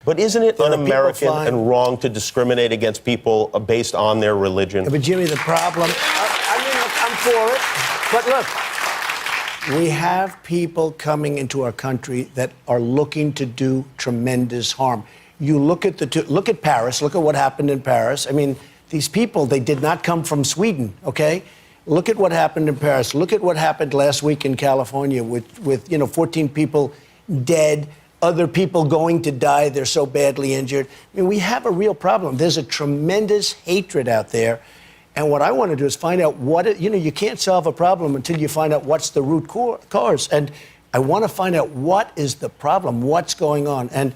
But isn't it There are un-American people flying- and wrong to discriminate against people based on their religion? Yeah, but Jimmy, the problem, I mean, look, I'm for it, but look, we have people coming into our country that are looking to do tremendous harm. You look at look at Paris, look at what happened in Paris. I mean, these people, they did not come from Sweden, okay? Look at what happened in Paris. Look at what happened last week in California with 14 people dead, other people going to die. They're so badly injured. I mean, we have a real problem. There's a tremendous hatred out there. And what I want to do is find out you can't solve a problem until you find out what's the root cause. And I want to find out what is the problem, what's going on. And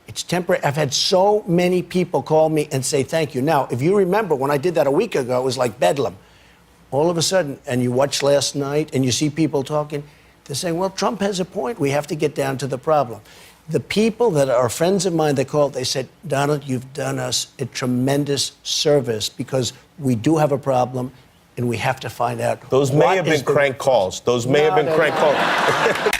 it's temporary. I've had so many people call me and say thank you. Now, if you remember, when I did that a week ago, it was like bedlam. All of a sudden, and you watch last night and you see people talking, they're saying, well, Trump has a point. We have to get down to the problem. The people that are friends of mine that called, they said, Donald, you've done us a tremendous service because we do have a problem and we have to find out. Those may have been crank calls. Those may have been crank calls.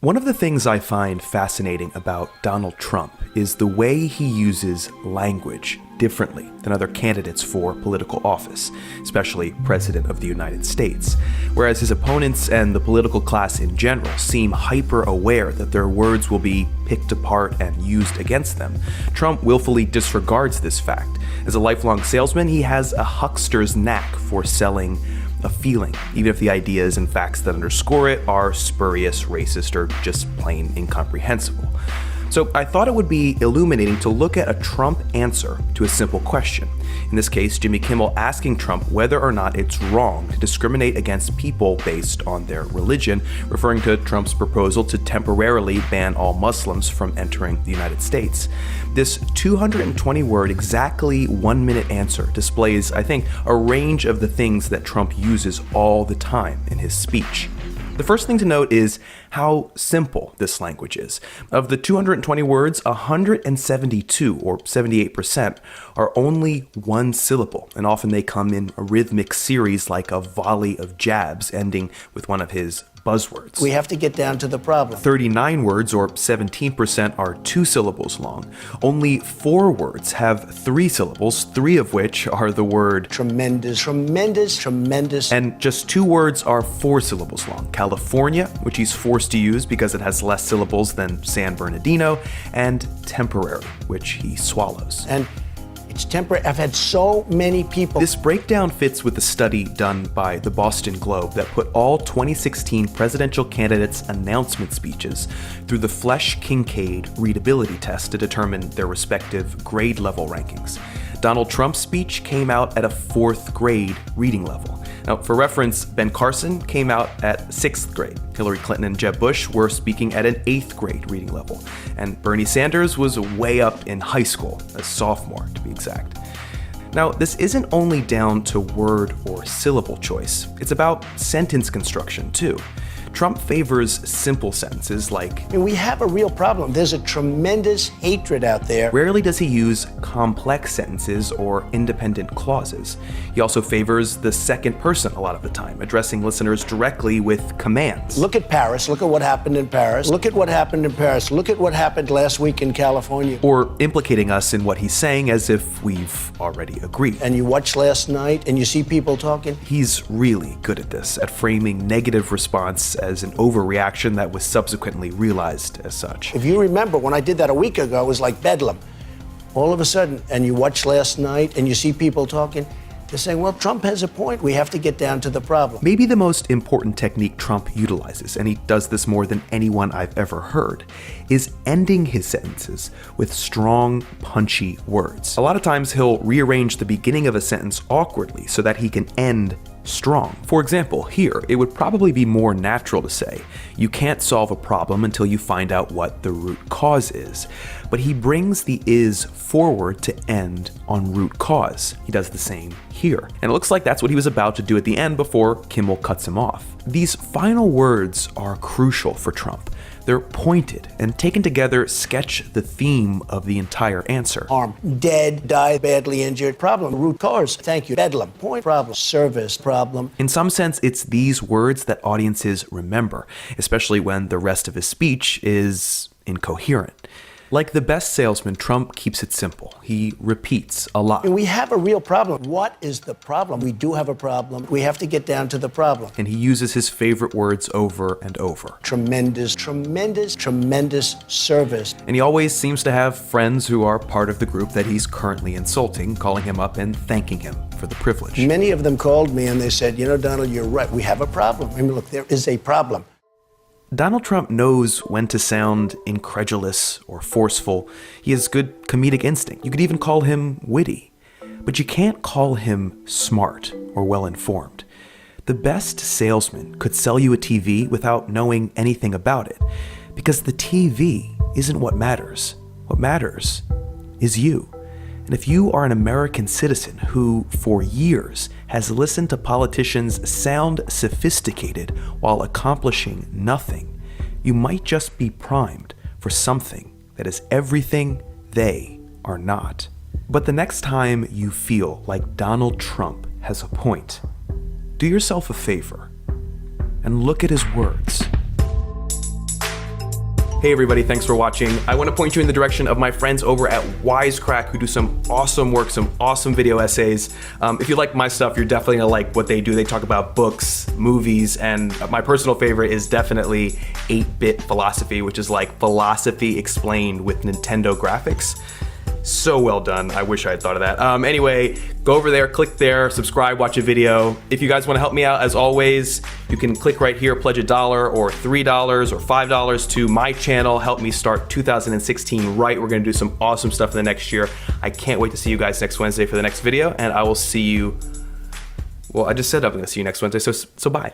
One of the things I find fascinating about Donald Trump is the way he uses language differently than other candidates for political office, especially President of the United States. Whereas his opponents and the political class in general seem hyper-aware that their words will be picked apart and used against them, Trump willfully disregards this fact. As a lifelong salesman, he has a huckster's knack for selling a feeling, even if the ideas and facts that underscore it are spurious, racist, or just plain incomprehensible. So I thought it would be illuminating to look at a Trump answer to a simple question. In this case, Jimmy Kimmel asking Trump whether or not it's wrong to discriminate against people based on their religion, referring to Trump's proposal to temporarily ban all Muslims from entering the United States. This 220-word, exactly 1-minute answer displays, I think, a range of the things that Trump uses all the time in his speech. The first thing to note is how simple this language is. Of the 220 words, 172, or 78%, are only one syllable, and often they come in a rhythmic series like a volley of jabs ending with one of his buzzwords. We have to get down to the problem. 39 words, or 17%, are 2 syllables long. Only 4 words have 3 syllables, 3 of which are the word tremendous, tremendous, tremendous. And just 2 words are 4 syllables long. California, which he's forced to use because it has less syllables than San Bernardino, and temporary, which he swallows. And it's temporary. I've had so many people. This breakdown fits with a study done by the Boston Globe that put all 2016 presidential candidates' announcement speeches through the Flesch-Kincaid readability test to determine their respective grade level rankings. Donald Trump's speech came out at a 4th grade reading level. Now, for reference, Ben Carson came out at 6th grade. Hillary Clinton and Jeb Bush were speaking at an 8th grade reading level. And Bernie Sanders was way up in high school, a sophomore to be exact. Now, this isn't only down to word or syllable choice. It's about sentence construction, too. Trump favors simple sentences like, we have a real problem. There's a tremendous hatred out there. Rarely does he use complex sentences or independent clauses. He also favors the second person a lot of the time, addressing listeners directly with commands. Look at Paris. Look at what happened in Paris. Look at what happened in Paris. Look at what happened last week in California. Or implicating us in what he's saying as if we've already agreed. And you watch last night and you see people talking. He's really good at this, at framing negative response as an overreaction that was subsequently realized as such. If you remember, when I did that a week ago, it was like bedlam. All of a sudden, and you watch last night and you see people talking, they're saying, well, Trump has a point. We have to get down to the problem. Maybe the most important technique Trump utilizes, and he does this more than anyone I've ever heard, is ending his sentences with strong, punchy words. A lot of times he'll rearrange the beginning of a sentence awkwardly so that he can end strong. For example, here, it would probably be more natural to say, you can't solve a problem until you find out what the root cause is. But he brings the is forward to end on root cause. He does the same here. And it looks like that's what he was about to do at the end before Kimmel cuts him off. These final words are crucial for Trump. They're pointed and taken together sketch the theme of the entire answer. Harm, dead, died, badly injured, problem, root cause, thank you, bedlam, point, problem, service, problem. In some sense, it's these words that audiences remember, especially when the rest of his speech is incoherent. Like the best salesman, Trump keeps it simple. He repeats a lot. We have a real problem. What is the problem? We do have a problem. We have to get down to the problem. And he uses his favorite words over and over. Tremendous, tremendous, tremendous service. And he always seems to have friends who are part of the group that he's currently insulting, calling him up and thanking him for the privilege. Many of them called me and they said, you know, Donald, you're right. We have a problem. I mean, look, there is a problem. Donald Trump knows when to sound incredulous or forceful. He has good comedic instinct. You could even call him witty. But you can't call him smart or well-informed. The best salesman could sell you a TV without knowing anything about it, because the TV isn't what matters. What matters is you. And if you are an American citizen who, for years, has listened to politicians sound sophisticated while accomplishing nothing, you might just be primed for something that is everything they are not. But the next time you feel like Donald Trump has a point, do yourself a favor and look at his words. Hey everybody, thanks for watching. I want to point you in the direction of my friends over at Wisecrack who do some awesome work, some awesome video essays. If you like my stuff, you're definitely gonna like what they do. They talk about books, movies, and my personal favorite is definitely 8-Bit Philosophy, which is like philosophy explained with Nintendo graphics. So well done. I wish I had thought of that. Anyway, go over there, click there, subscribe, watch a video. If you guys want to help me out, as always, you can click right here, pledge $1 or $3 or $5 to my channel. Help me start 2016 right. We're going to do some awesome stuff in the next year. I can't wait to see you guys next Wednesday for the next video, and I will see you. Well, I just said I'm going to see you next Wednesday, so bye.